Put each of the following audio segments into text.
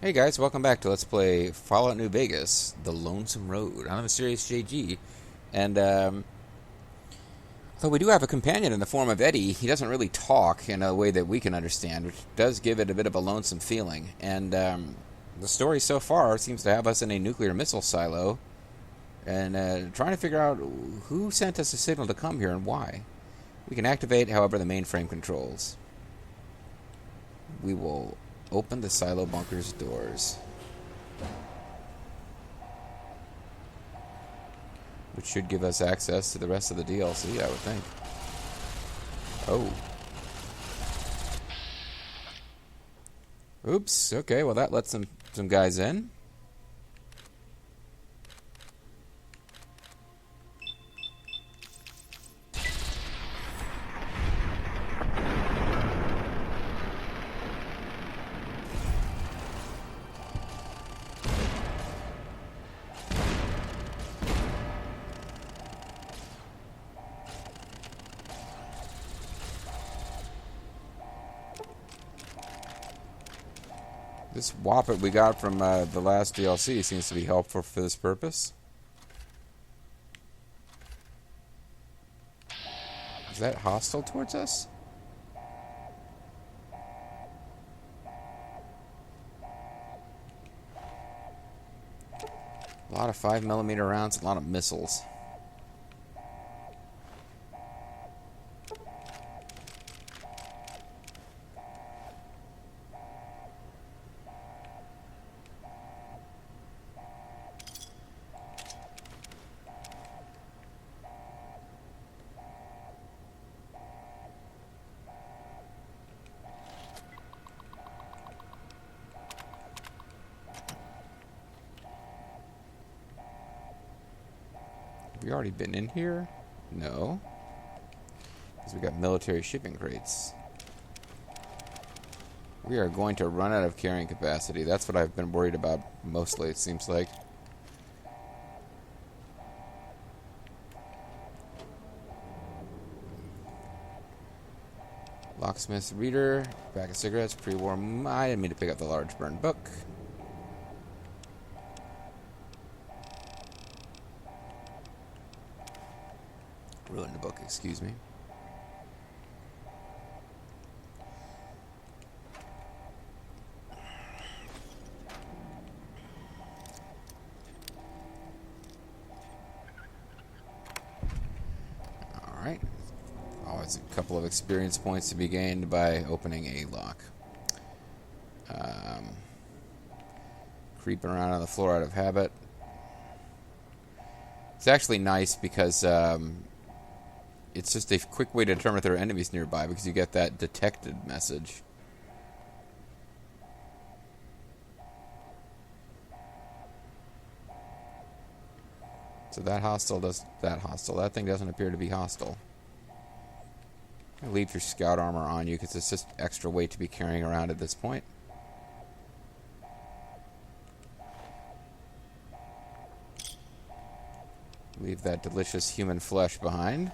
Hey guys, welcome back to Let's Play Fallout New Vegas, The Lonesome Road. I'm a Mysterious JG, and though we do have a companion in the form of Eddie, he doesn't really talk in a way that we can understand, which does give it a bit of a lonesome feeling. And the story so far seems to have us in a nuclear missile silo, and trying to figure out who sent us a signal to come here and why. We can activate, however, the mainframe controls. We will open the silo bunker's doors, which should give us access to the rest of the DLC, I would think. Oh. Oops. Okay, well that lets some guys in. This Whoppet we got from the last DLC seems to be helpful for this purpose. Is that hostile towards us? A lot of 5mm rounds, a lot of missiles. Have we already been in here? No. Because we got military shipping crates. We are going to run out of carrying capacity. That's what I've been worried about mostly, it seems like. Locksmith's reader, pack of cigarettes, pre-war. I didn't mean to pick up the large burned book. Ruined the book, excuse me. Alright. Always a couple of experience points to be gained by opening a lock. Creeping around on the floor out of habit. It's actually nice because it's just a quick way to determine if there are enemies nearby because you get that detected message. So that hostile does that hostile. That thing doesn't appear to be hostile. Leave your scout armor on you because it's just extra weight to be carrying around at this point. Leave that delicious human flesh behind.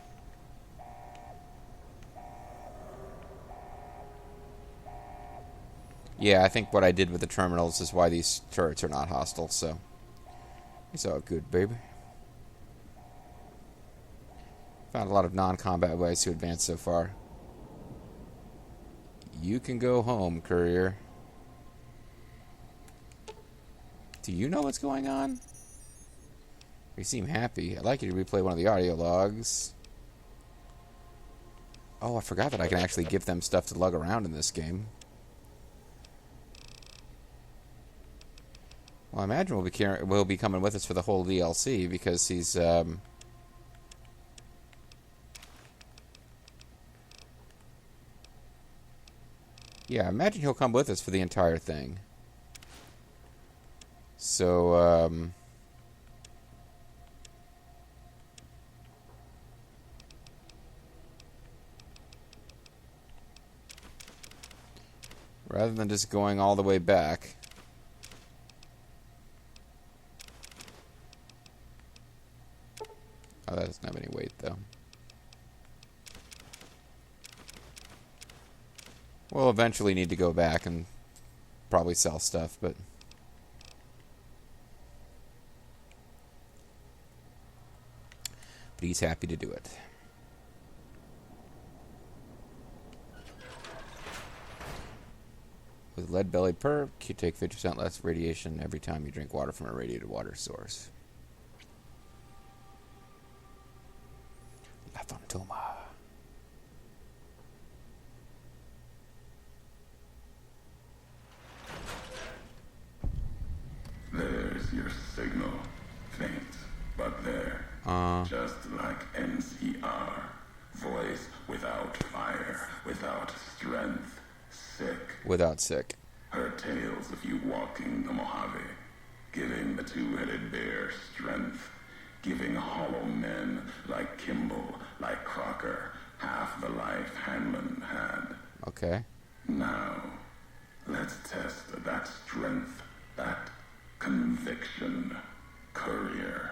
Yeah, I think what I did with the terminals is why these turrets are not hostile, so it's all good, baby. Found a lot of non-combat ways to advance so far. You can go home, courier. Do you know what's going on? You seem happy. I'd like you to replay one of the audio logs. Oh, I forgot that I can actually give them stuff to lug around in this game. Well, I imagine we'll be coming with us for the whole DLC because he's yeah, I imagine he'll come with us for the entire thing. So, rather than just going all the way back. Oh, that doesn't have any weight, though. We'll eventually need to go back and probably sell stuff, but but he's happy to do it. With lead belly perk, you take 50% less radiation every time you drink water from a radiated water source. La Fantoma. There's your signal. Faint, but there. Just like NCR. Voice without fire, without strength. Sick. Without sick. Heard tales of you walking the Mojave, giving the two-headed bear strength, giving hollow men like Kimball, like Crocker, half the life Hanlon had. Okay. Now, let's test that strength, that conviction, Courier.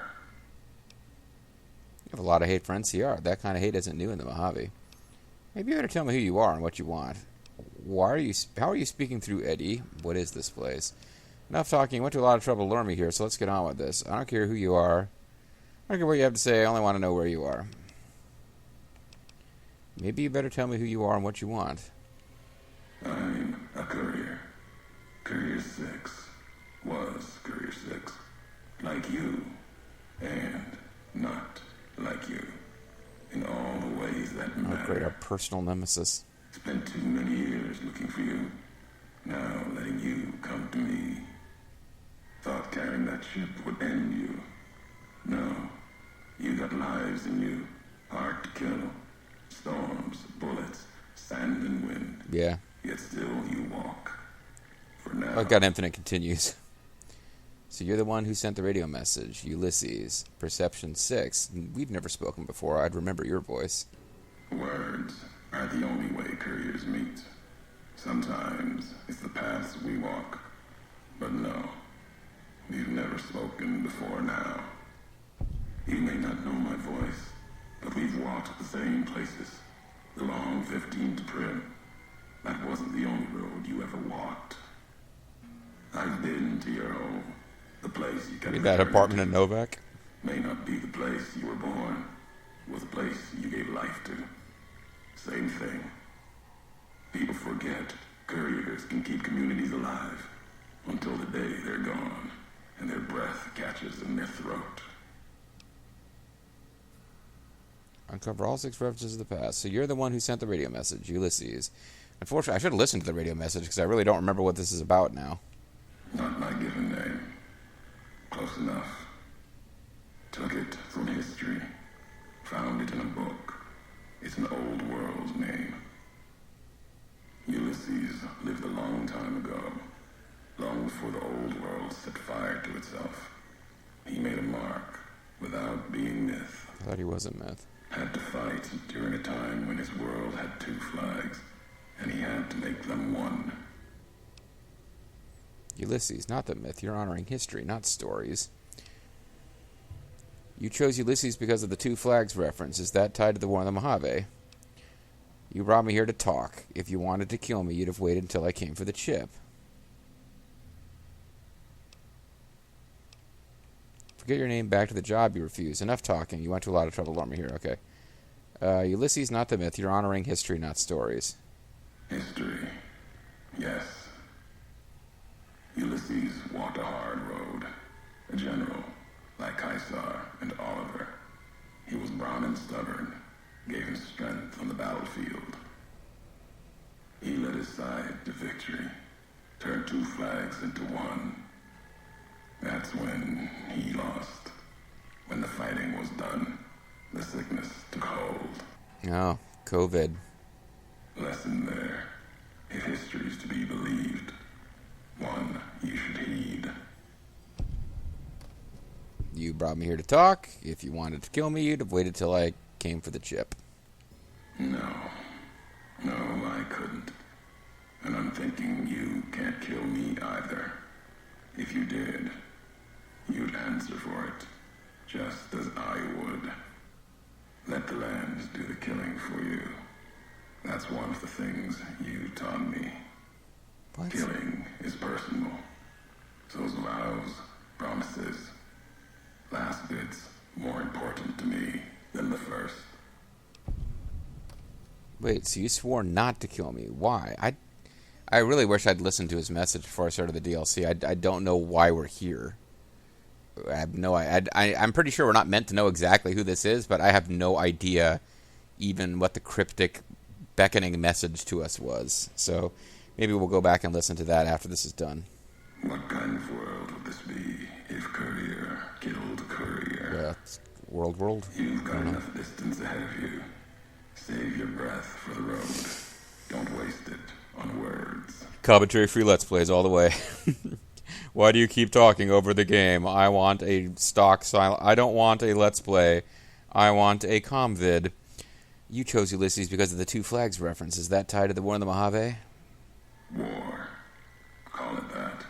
You have a lot of hate for NCR. That kind of hate isn't new in the Mojave. Maybe you better tell me who you are and what you want. How are you speaking through Eddie? What is this place? Enough talking. You went to a lot of trouble to lure me here, so let's get on with this. I don't care who you are. I don't care what you have to say. I only want to know where you are. Maybe you better tell me who you are and what you want. I'm a courier. Courier 6 was Courier 6. Like you, and not like you. In all the ways that matter. Oh, great, our personal nemesis. Spent too many years looking for you. Now letting you come to me. Thought carrying that ship would end you. No. You got lives in you. Hard to kill. Storms, bullets, sand and wind. Yeah. Yet still you walk. For now. Oh, God, Infinite continues. So you're the one who sent the radio message. Ulysses. Perception 6. We've never spoken before. I'd remember your voice. Words are the only way couriers meet. Sometimes it's the paths we walk. But no, we've never spoken before now. You may not know my voice, but we've walked the same places. The long 15 to Prim. That wasn't the only road you ever walked. I've been to your home. The place you kept That apartment in Novak? May not be the place you were born. Was the place you gave life to. Same thing. People forget couriers can keep communities alive until the day they're gone and their breath catches in their throat. Uncover all 6 references of the past. So you're the one who sent the radio message, Ulysses. Unfortunately, I should have listened to the radio message because I really don't remember what this is about now. Not my given name. Close enough. Took it from history. Found it in a book. It's an old world name. Ulysses lived a long time ago. Long before the old world set fire to itself. He made a mark without being myth. I thought he was a myth. Had to fight during a time when his world had 2 flags, and he had to make them one. Ulysses, not the myth. You're honoring history, not stories. You chose Ulysses because of the 2 flags reference. Is that tied to the war in the Mojave? You brought me here to talk. If you wanted to kill me, you'd have waited until I came for the chip. Forget your name, back to the job you refused. Enough talking. You went to a lot of trouble to lure me here. Okay. Ulysses, not the myth. You're honoring history, not stories. History. Yes. Ulysses walked a hard road. A general, like Caesar and Oliver. He was brown and stubborn, gave him strength on the battlefield. He led his side to victory, turned 2 flags into one. That's when he lost. When the fighting was done, the sickness took hold. Oh, COVID. Lesson there. If history's to be believed, one you should heed. You brought me here to talk. If you wanted to kill me, you'd have waited till I came for the chip. No, I couldn't. And I'm thinking you can't kill me either. If you did, you'd answer for it, just as I would. Let the land do the killing for you. That's one of the things you taught me. What? Killing is personal. So's vows, promises. Last bit's more important to me than Wait, so you swore not to kill me. Why? I really wish I'd listened to his message before I started the DLC. I don't know why we're here. I have no I'm pretty sure we're not meant to know exactly who this is, but I have no idea even what the cryptic beckoning message to us was. So maybe we'll go back and listen to that after this is done. What kind of world would this be if Courier killed Courier? Yeah, world. You've got enough distance ahead of you. Save your breath for the road. Don't waste it on words. Commentary free Let's Plays all the way. Why do you keep talking over the game? I want a stock silent. I don't want a Let's Play. I want a comvid. You chose Ulysses because of the Two Flags reference. Is that tied to the War in the Mojave? War. Call it that.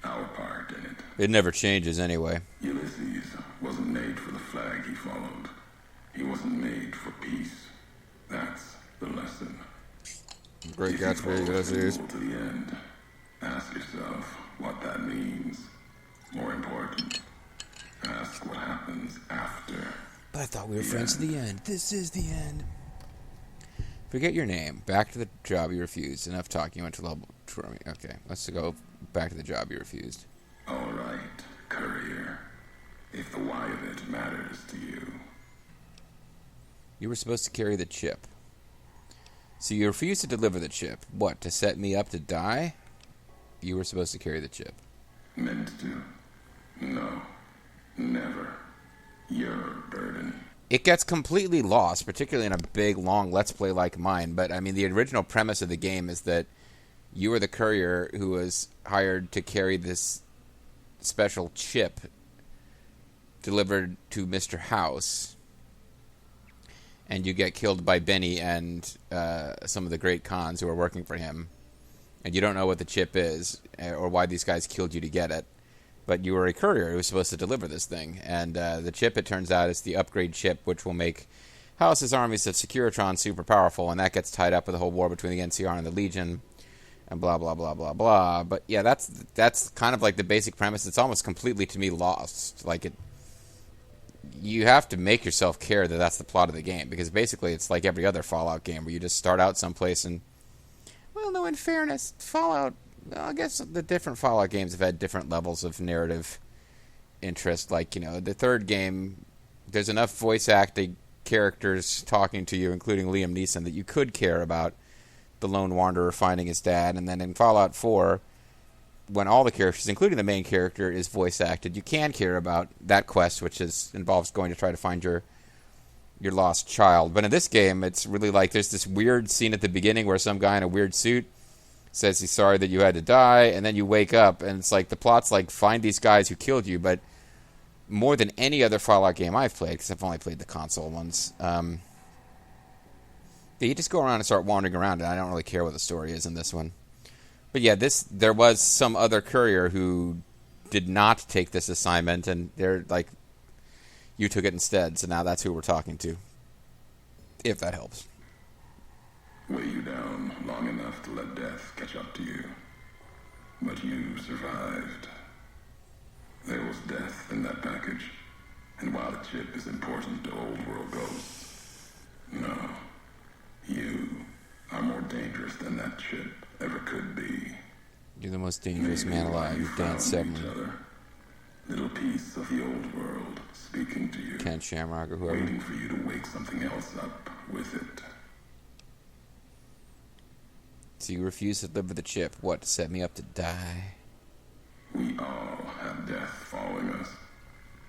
Our part in it. It never changes anyway. Ulysses wasn't made for the flag he followed. He wasn't made for peace. That's the lesson. Great Gatsby, Ulysses. To the end. Ask yourself what that means. More important, ask what happens after. But I thought we were friends to the end. This is the end. Forget your name. Back to the job you refused. Enough talking. You went to level. Okay, let's go back to the job you refused. All right, Courier. If the why of it matters to you. You were supposed to carry the chip. So you refused to deliver the chip. What, to set me up to die? You were supposed to carry the chip. Meant to. No. Never. Your burden. It gets completely lost, particularly in a big, long Let's Play like mine. But, I mean, the original premise of the game is that you were the courier who was hired to carry this special chip delivered to Mr. House. And you get killed by Benny and some of the great cons who are working for him. And you don't know what the chip is or why these guys killed you to get it. But you were a courier who was supposed to deliver this thing. And the chip, it turns out, is the upgrade chip, which will make House's armies of Securitron super powerful. And that gets tied up with the whole war between the NCR and the Legion. And blah, blah, blah, blah, blah. But, yeah, that's kind of like the basic premise. It's almost completely, to me, lost. Like, you have to make yourself care that that's the plot of the game. Because basically it's like every other Fallout game where you just start out someplace and... Well, no, in fairness, Fallout... Well, I guess the different Fallout games have had different levels of narrative interest. Like, you know, the third game, there's enough voice acting characters talking to you, including Liam Neeson, that you could care about the Lone Wanderer finding his dad. And then in Fallout 4, when all the characters, including the main character, is voice acted, you can care about that quest, which involves going to try to find your lost child. But in this game, it's really like there's this weird scene at the beginning where some guy in a weird suit says he's sorry that you had to die, and then you wake up, and it's like the plot's like find these guys who killed you, but more than any other Fallout game I've played, because I've only played the console ones, you just go around and start wandering around, and I don't really care what the story is in this one. But yeah, there was some other courier who did not take this assignment, and they're like, you took it instead, so now that's who we're talking to. If that helps. Weigh you down long enough to let death catch up to you. But you survived. There was death in that package. And while the chip is important to old world ghosts, no, you are more dangerous than that chip ever could be. You're the most dangerous man alive, Dan Severn. Little piece of the old world speaking to you. Ken Shamrock or whoever. Waiting for you to wake something else up with it. So you refuse to deliver the chip. What, to set me up to die? We all have death following us.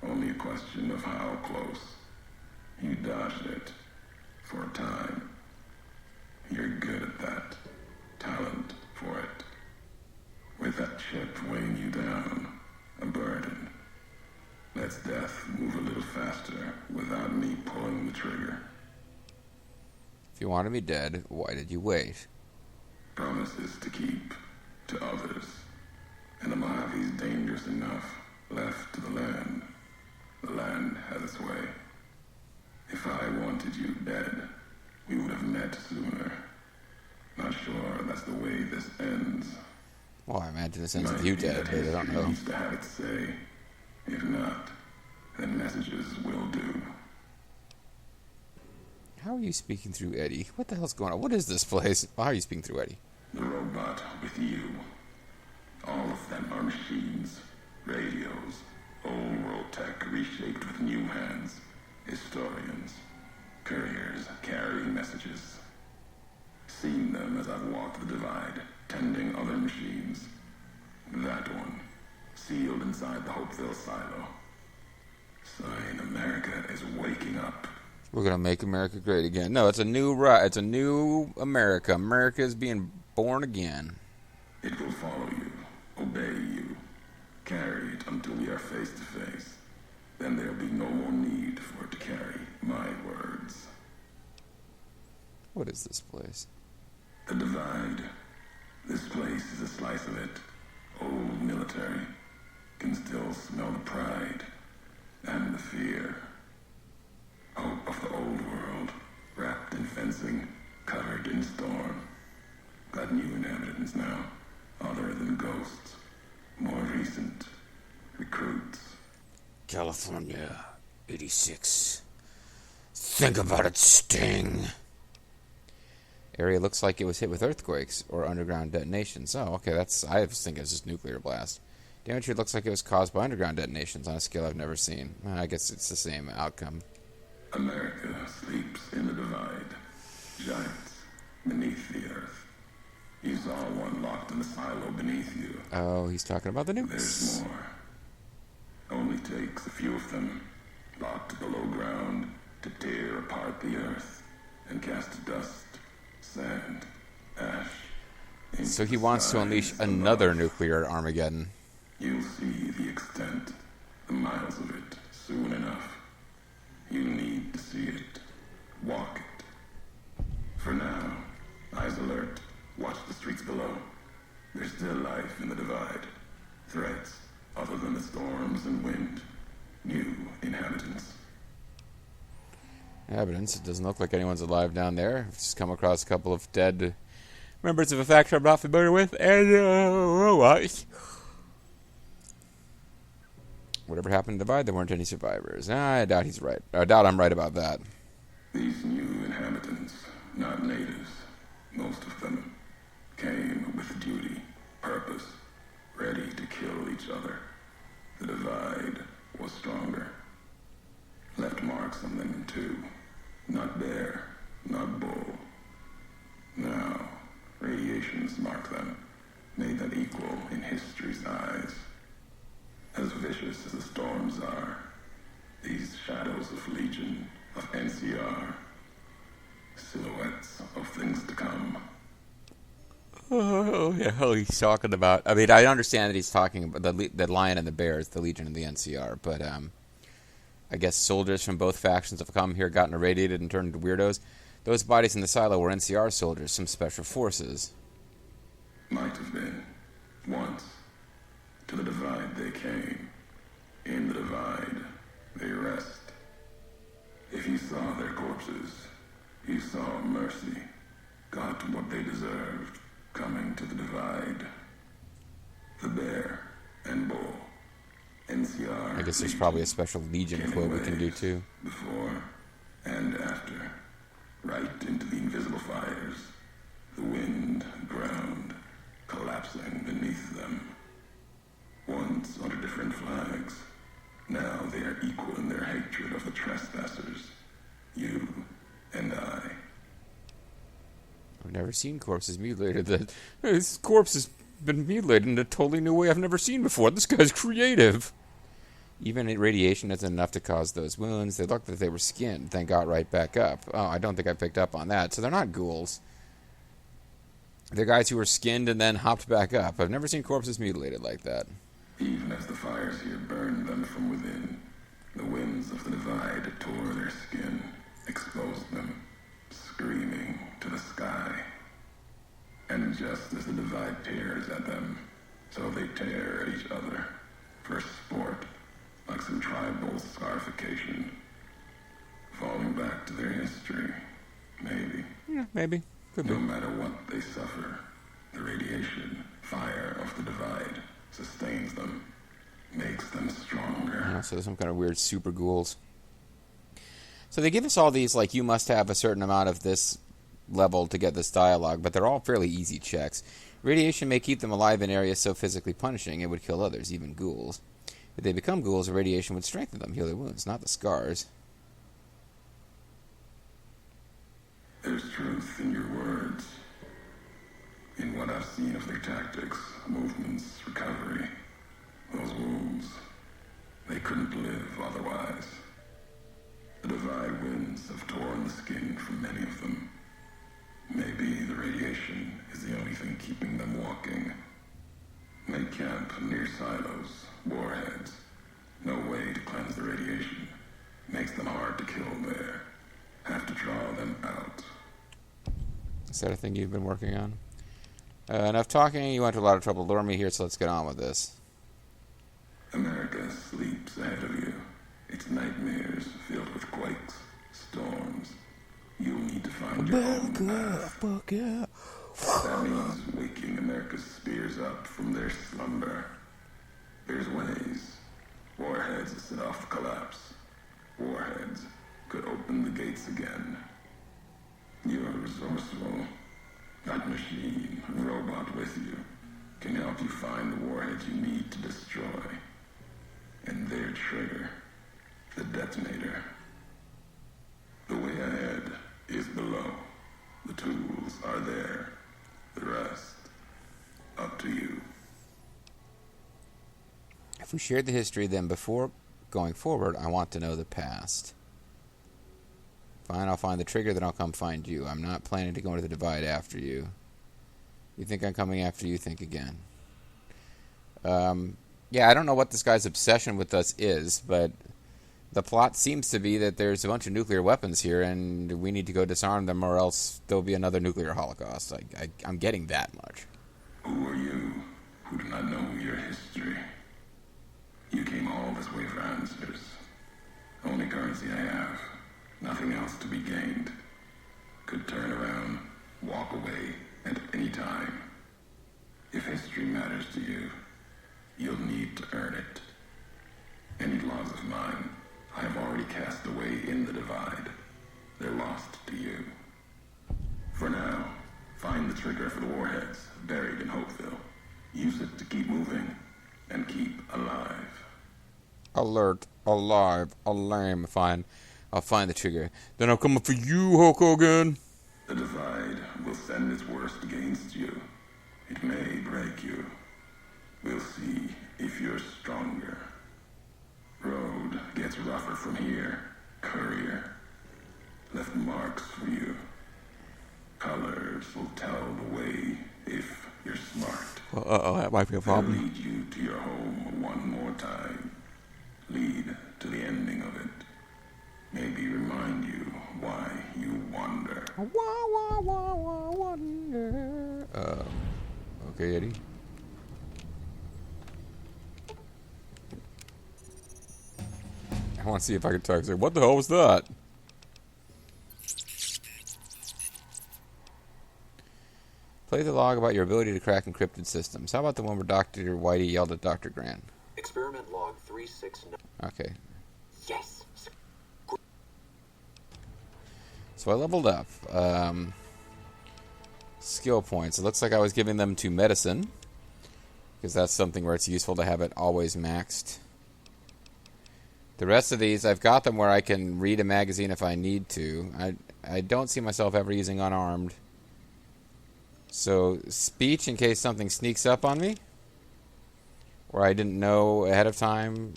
Only a question of how close. You dodged it. For a time. You're good at that. Talent for it. With that chip weighing you down. A burden. Lets death move a little faster without me pulling the trigger. If you wanted me dead, why did you wait? Promises to keep to others. And the Mojave's dangerous enough left to the land. The land has its way. If I wanted you dead, we would have met sooner. Not sure that's the way this ends. Well, I imagine this ends with you dead, but I don't know. Needs to have its say. If not, then messages will do. How are you speaking through Eddie? What the hell's going on? What is this place? How are you speaking through Eddie? The robot with you. All of them are machines, radios, old world tech reshaped with new hands, historians, couriers carrying messages. Seen them as I've walked the divide, tending other machines. That one, sealed inside the Hopeville silo. Sign America is waking up. We're gonna make America great again. No, it's a new America. America is being born again. It will follow you, obey you, carry it until we are face to face. Then there'll be no more need for it to carry my words. What is this place? The divide. This place is a slice of it. Old military. Can still smell the pride and the fear. Hope of the old world, wrapped in fencing, covered in storm. Got new inhabitants now, other than ghosts. More recent. Recruits. California, 86. Think about it, Sting. Area looks like it was hit with earthquakes or underground detonations. Oh, okay, I think it's just nuclear blast. Damage here looks like it was caused by underground detonations on a scale I've never seen. I guess it's the same outcome. America sleeps in the divide. Giants beneath the earth. You saw one locked in the silo beneath you. Oh, he's talking about the nukes. There's more. Only takes a few of them, locked below ground, to tear apart the earth and cast dust, sand, ash. So he wants to unleash another nuclear Armageddon. You'll see the extent, the miles of it, soon enough. You need to see it. Walk it. For now, eyes alert. Watch the streets below. There's still life in the divide. Threats, other than the storms and wind. New inhabitants. Evidence. It doesn't look like anyone's alive down there. I've just come across a couple of dead members of a faction I'm not familiar with, and whatever happened to the divide, there weren't any survivors. I doubt he's right. I doubt I'm right about that. These new inhabitants, not natives, most of them, came with duty, purpose, ready to kill each other. The divide was stronger. Left marks on them too. Not bear, not bull. Now, radiations mark them, made them equal in history's eyes. As vicious as the storms are, these shadows of Legion, of NCR, silhouettes of things to come. Oh, yeah, he's talking about... I mean, I understand that he's talking about the Lion and the Bears, the Legion and the NCR, but I guess soldiers from both factions have come here, gotten irradiated, and turned into weirdos. Those bodies in the silo were NCR soldiers, some special forces. Might have been. Once. To the divide they came. In the divide, they rest. If you saw their corpses, you saw mercy. Got what they deserved, coming to the divide. The bear and bull. NCR. I guess there's probably a special Legion quote we can do too. Before and after. Right into the invisible fires. The wind, ground, collapsing beneath them. Once under different flags. Now they are equal in their hatred of the trespassers. You and I. I've never seen corpses mutilated. This corpse has been mutilated in a totally new way I've never seen before. This guy's creative. Even radiation isn't enough to cause those wounds. They looked like they were skinned, then got right back up. Oh, I don't think I picked up on that. So they're not ghouls. They're guys who were skinned and then hopped back up. I've never seen corpses mutilated like that. Even as the fires here burned them from within, the winds of the divide tore their skin, exposed them, screaming to the sky. And just as the divide tears at them, so they tear at each other, for sport, like some tribal scarification. Falling back to their history, maybe. Yeah, maybe. Could be. No matter what they suffer, the radiation, fire of the divide sustains them, makes them stronger. So there's some kind of weird super ghouls. So they give us all these, like, you must have a certain amount of this level to get this dialogue, but they're all fairly easy checks. Radiation may keep them alive in areas so physically punishing it would kill others, even ghouls. If they become ghouls, the radiation would strengthen them, heal their wounds, not the scars. There's truth in your words. In what I've seen of their tactics, movements, recovery, those wounds, they couldn't live otherwise. The Divide winds have torn the skin from many of them. Maybe the radiation is the only thing keeping them walking. They camp near silos, warheads. No way to cleanse the radiation. Makes them hard to kill there. Have to draw them out. Is that a thing you've been working on? Enough talking. You went to a lot of trouble to lure me here, so let's get on with this. America sleeps ahead of you. Its nightmares filled with quakes, storms. You'll need to find your own path. That means waking America's spears up from their slumber. There's ways. Warheads set off collapse. Warheads could open the gates again. You're resourceful. That machine, robot with you, can help you find the warheads you need to destroy. And their trigger, the detonator. The way ahead is below. The tools are there. The rest, up to you. If we shared the history, then before going forward, I want to know the past. Fine, I'll find the trigger, then I'll come find you. I'm not planning to go into the Divide after you. You think I'm coming after you, think again. Yeah, I don't know what this guy's obsession with us is, but the plot seems to be that there's a bunch of nuclear weapons here, and we need to go disarm them, or else there'll be another nuclear holocaust. I'm getting that much. Who are you who do not know your history? You came all this way for answers. Only currency I have. Nothing else to be gained. Could turn around, walk away at any time. If history matters to you, you'll need to earn it. Any laws of mine, I have already cast away in the Divide. They're lost to you. For now, find the trigger for the warheads buried in Hopeville. Use it to keep moving and keep alive. Alert, alive, alarm. Fine. I'll find the trigger. Then I'm coming for you, Hulk Hogan. The Divide will send its worst against you. It may break you. We'll see if you're stronger. Road gets rougher from here. Courier left marks for you. Colors will tell the way if you're smart. That might be a problem. They'll lead you to your home one more time. Lead to the ending of it. Maybe remind you why you wander. Wonder. Okay, Eddie. I want to see if I can talk. Say, what the hell was that? Play the log about your ability to crack encrypted systems. How about the one where Dr. Whitey yelled at Dr. Grant? Experiment log 369. Okay. Yes. So I leveled up. Skill points. It looks like I was giving them to medicine, because that's something where it's useful to have it always maxed. The rest of these, I've got them where I can read a magazine if I need to. I don't see myself ever using unarmed. So, speech in case something sneaks up on me, or I didn't know ahead of time.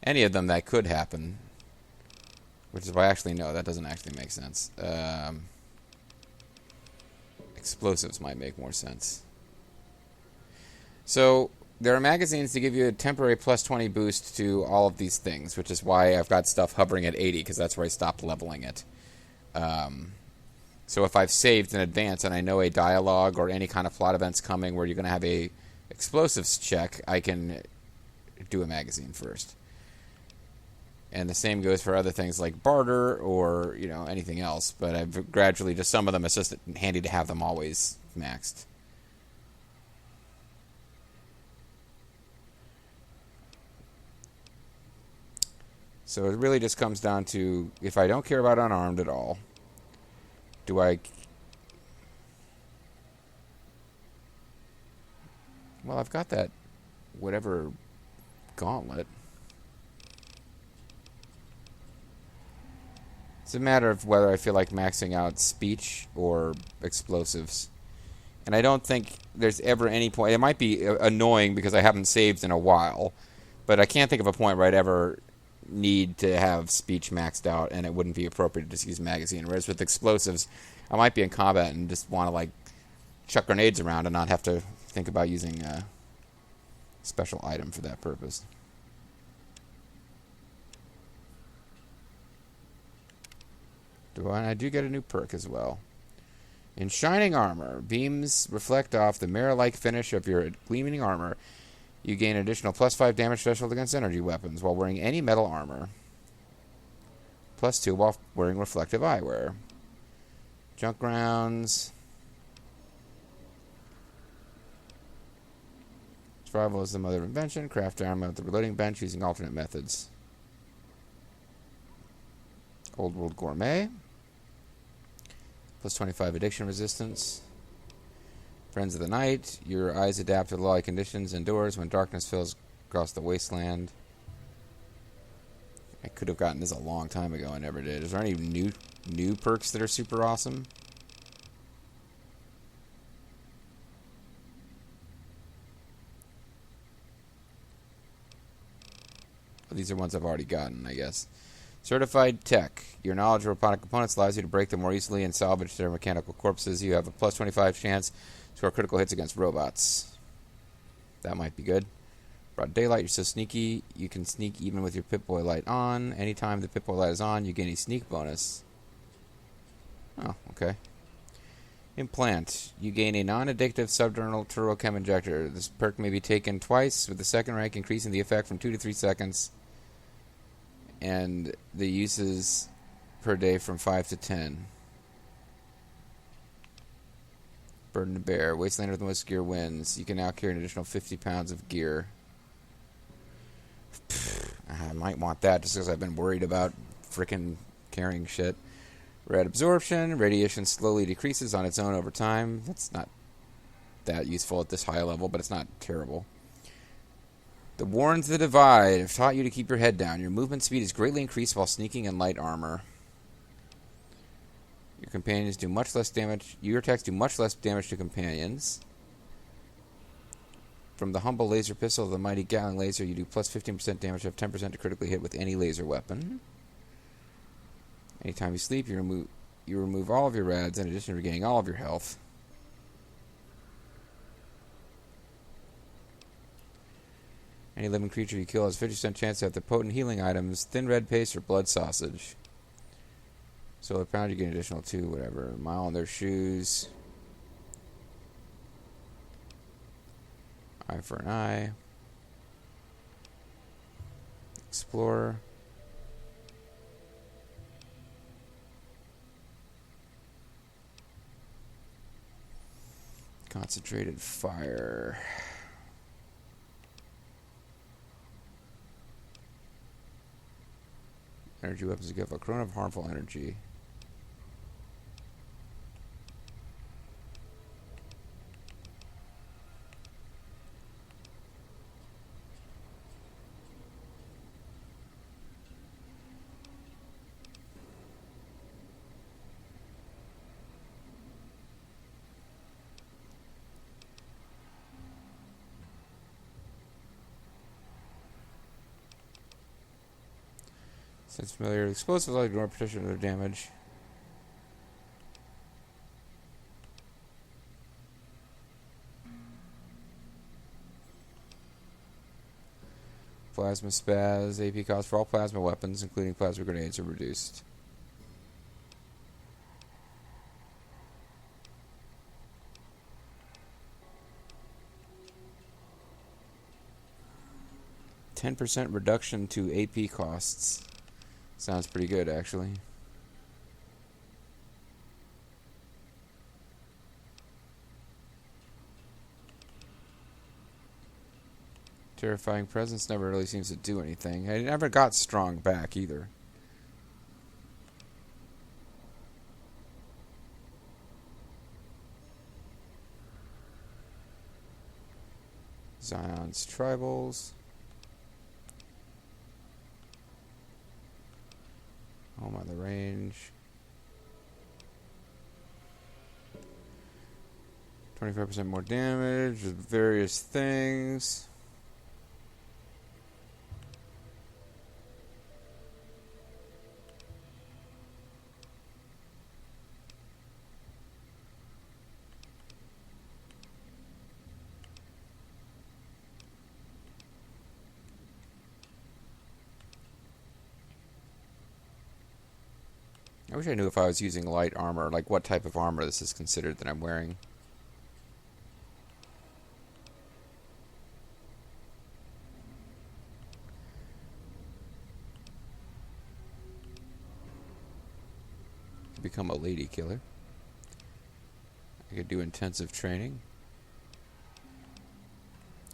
Any of them that could happen. Which is why actually, no, that doesn't actually make sense. Explosives might make more sense. So, there are magazines to give you a temporary plus 20 boost to all of these things, which is why I've got stuff hovering at 80, because that's where I stopped leveling it. So if I've saved in advance and I know a dialogue or any kind of plot event's coming where you're going to have a explosives check, I can do a magazine first. And the same goes for other things like barter or, anything else. But I've gradually, just some of them, it's just handy to have them always maxed. So it really just comes down to, if I don't care about unarmed at all, do I... Well, I've got that whatever gauntlet. It's a matter of whether I feel like maxing out speech or explosives. And I don't think there's ever any point... It might be annoying because I haven't saved in a while, but I can't think of a point where I'd ever need to have speech maxed out and it wouldn't be appropriate to just use magazine. Whereas with explosives, I might be in combat and just want to, like, chuck grenades around and not have to think about using a special item for that purpose. I do get a new perk as well. In Shining Armor, beams reflect off the mirror-like finish of your gleaming armor. You gain an additional +5 damage threshold against energy weapons while wearing any metal armor. +2 while wearing reflective eyewear. Junk rounds. Survival is the mother of invention. Craft armor at the reloading bench using alternate methods. Old World Gourmet. +25 addiction resistance. Friends of the Night. Your eyes adapt to the low light conditions indoors when darkness fills across the wasteland. I could have gotten this a long time ago. I never did. Is there any new perks that are super awesome? Well, these are ones I've already gotten, I guess. Certified Tech. Your knowledge of robotic components allows you to break them more easily and salvage their mechanical corpses. You have a +25 chance to score critical hits against robots. That might be good. Broad daylight, you're so sneaky, you can sneak even with your Pip-Boy light on. Anytime the Pip-Boy light is on, you gain a sneak bonus. Oh, okay. Implant. You gain a non-addictive subdermal turbo-chem injector. This perk may be taken twice, with the second rank increasing the effect from 2 to 3 seconds. And the uses per day from 5 to 10. Burden to bear. Wastelander with the most gear wins. You can now carry an additional 50 pounds of gear. I might want that just because I've been worried about frickin' carrying shit. Red absorption. Radiation slowly decreases on its own over time. That's not that useful at this high level, but it's not terrible. The Warns the Divide have taught you to keep your head down. Your movement speed is greatly increased while sneaking in light armor. Your companions do much less damage. Your attacks do much less damage to companions. From the humble laser pistol to the mighty Gatling laser, you do +15% damage, have 10% to critically hit with any laser weapon. Anytime you sleep, you remove all of your rads in addition to regaining all of your health. Any living creature you kill has a 50% chance to have the potent healing items, thin red paste or blood sausage. Solar pound, you get an additional 2, whatever. Mile on their shoes. Eye for an eye. Explorer. Concentrated fire. Energy weapons give a corona of harmful energy. Since familiar with explosives, I'll ignore protection of their damage. Plasma spaz. AP cost for all plasma weapons, including plasma grenades, are reduced. %10 reduction to AP costs. Sounds pretty good, actually. Terrifying presence never really seems to do anything. I never got strong back either. Zion's tribals. Home on the range. 25% more damage with various things. I wish I knew if I was using light armor, like what type of armor this is considered that I'm wearing. Become a lady killer. I could do intensive training.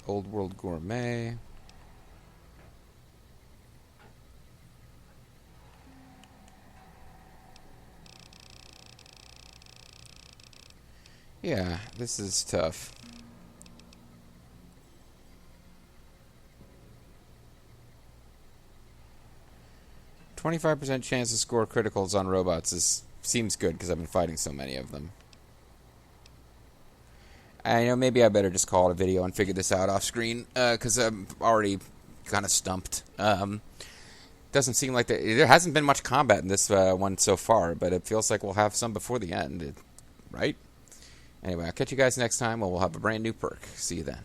Old World Gourmet. Yeah, this is tough. "25% chance to score criticals on robots seems good because I've been fighting so many of them. I know maybe I better just call it a video and figure this out off screen because I'm already kind of stumped. Doesn't seem like there hasn't been much combat in this one so far, but it feels like we'll have some before the end, right? Anyway, I'll catch you guys next time when we'll have a brand new perk. See you then.